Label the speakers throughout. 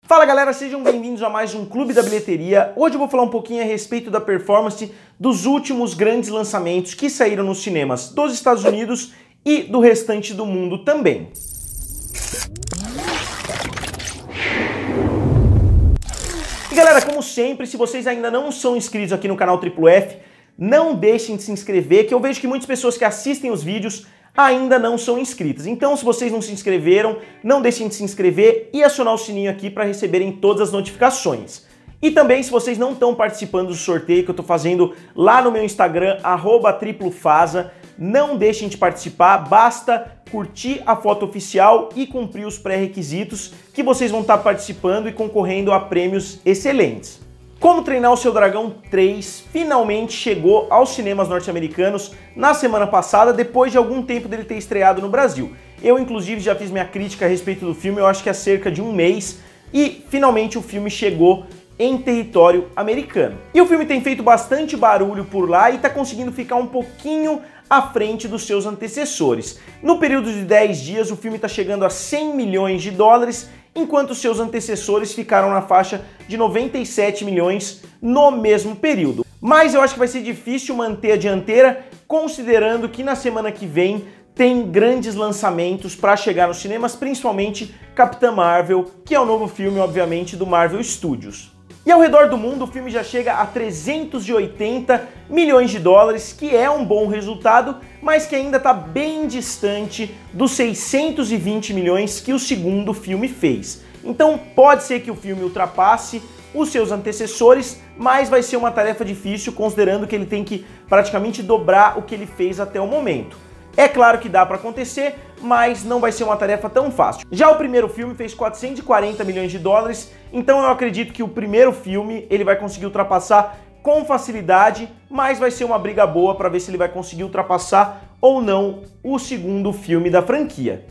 Speaker 1: Fala galera, sejam bem-vindos a mais um Clube da Bilheteria. Hoje eu vou falar um pouquinho a respeito da performance dos últimos grandes lançamentos que saíram nos cinemas dos Estados Unidos e do restante do mundo também. E galera, como sempre, se vocês ainda não são inscritos aqui no canal Triplo F, não deixem de se inscrever, que eu vejo que muitas pessoas que assistem os vídeos ainda não são inscritas. Então, se vocês não se inscreveram, não deixem de se inscrever e acionar o sininho aqui para receberem todas as notificações. E também, se vocês não estão participando do sorteio que eu estou fazendo lá no meu Instagram, @triplofasa, não deixem de participar, basta curtir a foto oficial e cumprir os pré-requisitos que vocês vão estar participando e concorrendo a prêmios excelentes. Como Treinar o Seu Dragão 3 finalmente chegou aos cinemas norte-americanos na semana passada, depois de algum tempo dele ter estreado no Brasil. Eu, inclusive, já fiz minha crítica a respeito do filme, eu acho que há cerca de um mês, e finalmente o filme chegou em território americano. E o filme tem feito bastante barulho por lá e está conseguindo ficar um pouquinho à frente dos seus antecessores. No período de 10 dias, o filme está chegando a 100 milhões de dólares, enquanto seus antecessores ficaram na faixa de 97 milhões no mesmo período. Mas eu acho que vai ser difícil manter a dianteira, considerando que na semana que vem tem grandes lançamentos para chegar nos cinemas, principalmente Capitã Marvel, que é o novo filme, obviamente, do Marvel Studios. E ao redor do mundo, o filme já chega a 380 milhões de dólares, que é um bom resultado, mas que ainda está bem distante dos 620 milhões que o segundo filme fez. Então pode ser que o filme ultrapasse os seus antecessores, mas vai ser uma tarefa difícil, considerando que ele tem que praticamente dobrar o que ele fez até o momento. É claro que dá para acontecer, mas não vai ser uma tarefa tão fácil. Já o primeiro filme fez 440 milhões de dólares, então eu acredito que o primeiro filme ele vai conseguir ultrapassar com facilidade, mas vai ser uma briga boa para ver se ele vai conseguir ultrapassar ou não o segundo filme da franquia.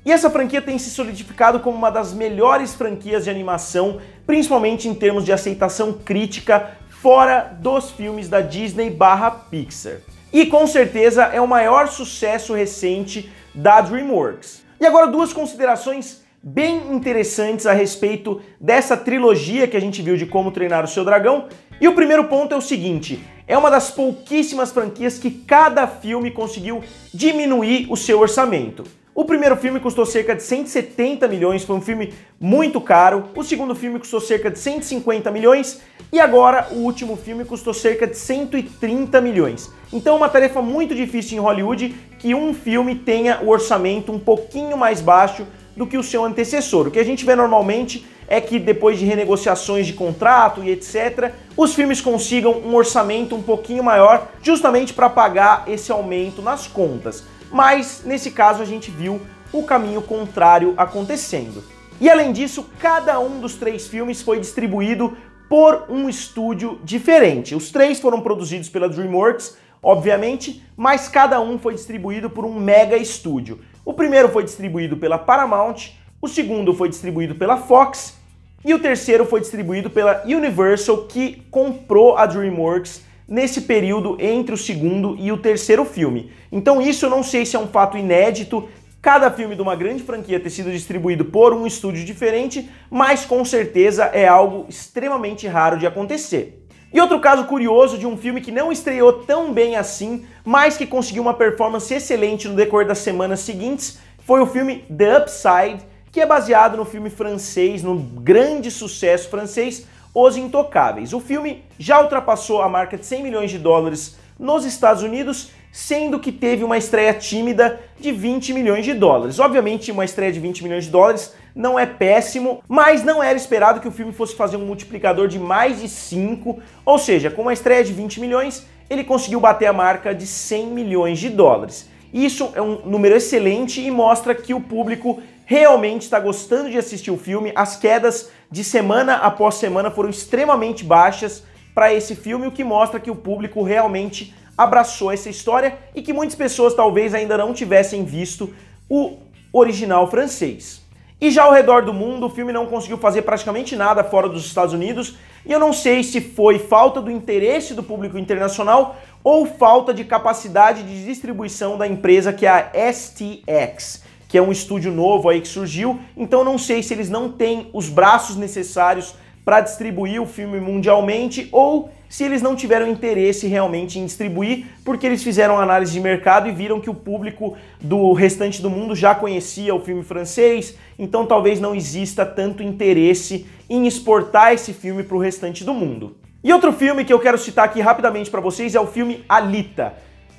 Speaker 1: E essa franquia tem se solidificado como uma das melhores franquias de animação, principalmente em termos de aceitação crítica, fora dos filmes da Disney/Pixar. E com certeza é o maior sucesso recente da DreamWorks. E agora duas considerações bem interessantes a respeito dessa trilogia que a gente viu de Como Treinar o Seu Dragão. E o primeiro ponto é o seguinte: é uma das pouquíssimas franquias que cada filme conseguiu diminuir o seu orçamento. O primeiro filme custou cerca de 170 milhões, foi um filme muito caro. O segundo filme custou cerca de 150 milhões e agora o último filme custou cerca de 130 milhões. Então é uma tarefa muito difícil em Hollywood que um filme tenha o orçamento um pouquinho mais baixo do que o seu antecessor. O que a gente vê normalmente é que depois de renegociações de contrato e etc., os filmes consigam um orçamento um pouquinho maior justamente para pagar esse aumento nas contas. Mas nesse caso a gente viu o caminho contrário acontecendo. E além disso, cada um dos três filmes foi distribuído por um estúdio diferente. Os três foram produzidos pela DreamWorks, obviamente, mas cada um foi distribuído por um mega estúdio. O primeiro foi distribuído pela Paramount, o segundo foi distribuído pela Fox e o terceiro foi distribuído pela Universal, que comprou a DreamWorks nesse período entre o segundo e o terceiro filme. Então isso eu não sei se é um fato inédito, cada filme de uma grande franquia ter sido distribuído por um estúdio diferente, mas com certeza é algo extremamente raro de acontecer. E outro caso curioso de um filme que não estreou tão bem assim, mas que conseguiu uma performance excelente no decorrer das semanas seguintes, foi o filme The Upside, que é baseado no filme francês, no grande sucesso francês, Os Intocáveis. O filme já ultrapassou a marca de 100 milhões de dólares nos Estados Unidos, sendo que teve uma estreia tímida de 20 milhões de dólares. Obviamente, uma estreia de 20 milhões de dólares não é péssimo, mas não era esperado que o filme fosse fazer um multiplicador de mais de 5, ou seja, com uma estreia de 20 milhões, ele conseguiu bater a marca de 100 milhões de dólares. Isso é um número excelente e mostra que o público realmente está gostando de assistir o filme. As quedas de semana após semana foram extremamente baixas para esse filme, o que mostra que o público realmente abraçou essa história e que muitas pessoas talvez ainda não tivessem visto o original francês. E já ao redor do mundo, o filme não conseguiu fazer praticamente nada fora dos Estados Unidos, e eu não sei se foi falta do interesse do público internacional ou falta de capacidade de distribuição da empresa que é a STX, que é um estúdio novo aí que surgiu, então não sei se eles não têm os braços necessários para distribuir o filme mundialmente ou se eles não tiveram interesse realmente em distribuir, porque eles fizeram análise de mercado e viram que o público do restante do mundo já conhecia o filme francês, então talvez não exista tanto interesse em exportar esse filme para o restante do mundo. E outro filme que eu quero citar aqui rapidamente para vocês é o filme Alita.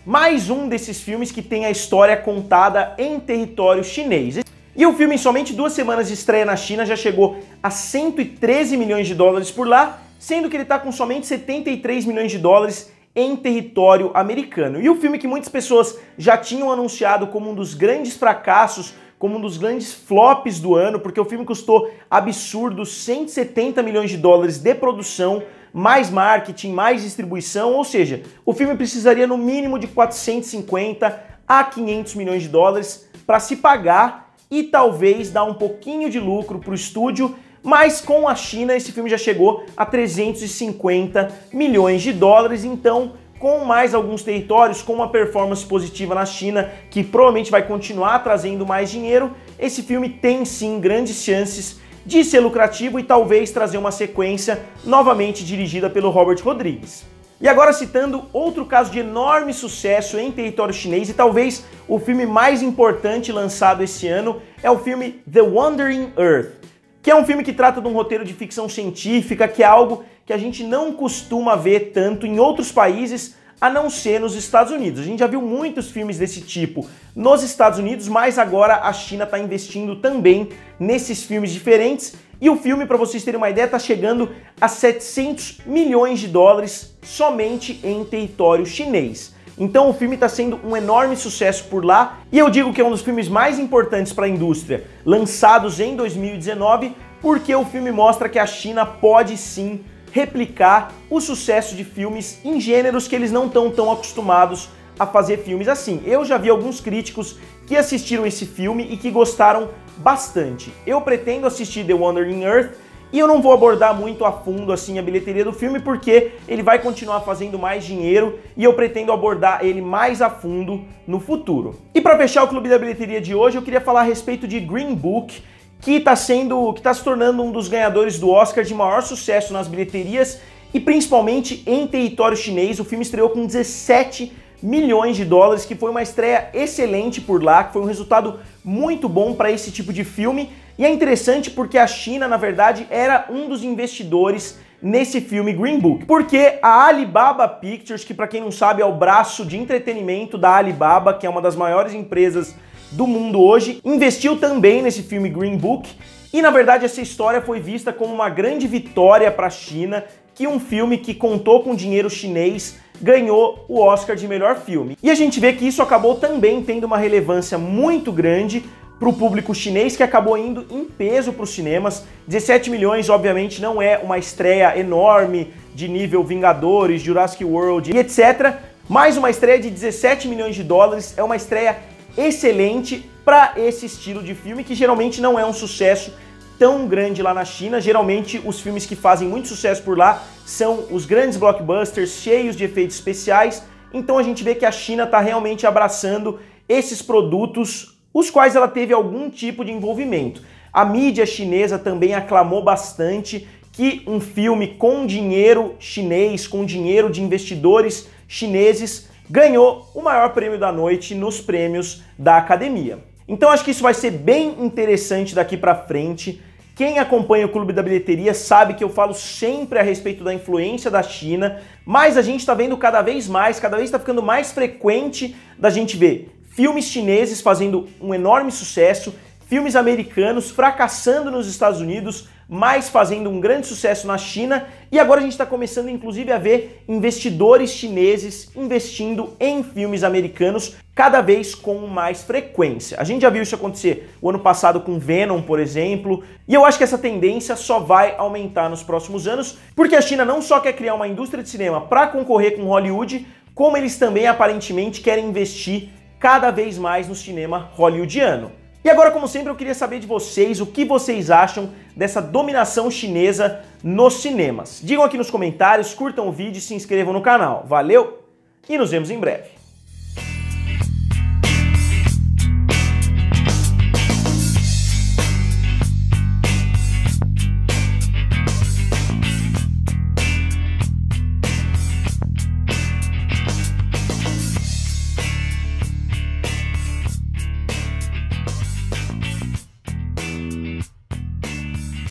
Speaker 1: Mais um desses filmes que tem a história contada em território chinês. E o filme, em somente 2 semanas de estreia na China, já chegou a 113 milhões de dólares por lá, sendo que ele está com somente 73 milhões de dólares em território americano. E o filme que muitas pessoas já tinham anunciado como um dos grandes fracassos, como um dos grandes flops do ano, porque o filme custou absurdos 170 milhões de dólares de produção, mais marketing, mais distribuição, ou seja, o filme precisaria no mínimo de 450 a 500 milhões de dólares para se pagar e talvez dar um pouquinho de lucro para o estúdio, mas com a China esse filme já chegou a 350 milhões de dólares, então com mais alguns territórios, com uma performance positiva na China, que provavelmente vai continuar trazendo mais dinheiro, esse filme tem sim grandes chances de ser lucrativo e talvez trazer uma sequência novamente dirigida pelo Robert Rodrigues. E agora citando outro caso de enorme sucesso em território chinês e talvez o filme mais importante lançado esse ano é o filme The Wandering Earth, que é um filme que trata de um roteiro de ficção científica, que é algo que a gente não costuma ver tanto em outros países, a não ser nos Estados Unidos. A gente já viu muitos filmes desse tipo nos Estados Unidos, mas agora a China está investindo também nesses filmes diferentes. E o filme, para vocês terem uma ideia, está chegando a 700 milhões de dólares somente em território chinês. Então o filme está sendo um enorme sucesso por lá, e eu digo que é um dos filmes mais importantes para a indústria, lançados em 2019, porque o filme mostra que a China pode sim replicar o sucesso de filmes em gêneros que eles não estão tão acostumados a fazer filmes assim. Eu já vi alguns críticos que assistiram esse filme e que gostaram bastante. Eu pretendo assistir The Wandering Earth e eu não vou abordar muito a fundo assim a bilheteria do filme porque ele vai continuar fazendo mais dinheiro e eu pretendo abordar ele mais a fundo no futuro. E para fechar o Clube da Bilheteria de hoje, eu queria falar a respeito de Green Book, que está se tornando um dos ganhadores do Oscar de maior sucesso nas bilheterias e principalmente em território chinês. O filme estreou com 17 milhões de dólares, que foi uma estreia excelente por lá, que foi um resultado muito bom para esse tipo de filme. E é interessante porque a China, na verdade, era um dos investidores nesse filme Green Book, porque a Alibaba Pictures, que para quem não sabe é o braço de entretenimento da Alibaba, que é uma das maiores empresas do mundo hoje, investiu também nesse filme Green Book, e na verdade essa história foi vista como uma grande vitória para a China, que um filme que contou com dinheiro chinês ganhou o Oscar de melhor filme. E a gente vê que isso acabou também tendo uma relevância muito grande para o público chinês, que acabou indo em peso para os cinemas. 17 milhões, obviamente, não é uma estreia enorme de nível Vingadores, Jurassic World e etc. Mas uma estreia de 17 milhões de dólares é uma estreia excelente para esse estilo de filme, que geralmente não é um sucesso tão grande lá na China. Geralmente os filmes que fazem muito sucesso por lá são os grandes blockbusters cheios de efeitos especiais. Então a gente vê que a China está realmente abraçando esses produtos, os quais ela teve algum tipo de envolvimento. A mídia chinesa também aclamou bastante que um filme com dinheiro chinês, com dinheiro de investidores chineses, ganhou o maior prêmio da noite nos prêmios da Academia. Então acho que isso vai ser bem interessante daqui pra frente. Quem acompanha o Clube da Bilheteria sabe que eu falo sempre a respeito da influência da China, mas a gente está vendo cada vez está ficando mais frequente da gente ver filmes chineses fazendo um enorme sucesso, filmes americanos fracassando nos Estados Unidos, mas fazendo um grande sucesso na China, e agora a gente está começando inclusive a ver investidores chineses investindo em filmes americanos cada vez com mais frequência. A gente já viu isso acontecer o ano passado com Venom, por exemplo, e eu acho que essa tendência só vai aumentar nos próximos anos, porque a China não só quer criar uma indústria de cinema para concorrer com Hollywood, como eles também aparentemente querem investir cada vez mais no cinema hollywoodiano. E agora, como sempre, eu queria saber de vocês o que vocês acham dessa dominação chinesa nos cinemas. Digam aqui nos comentários, curtam o vídeo e se inscrevam no canal. Valeu e nos vemos em breve.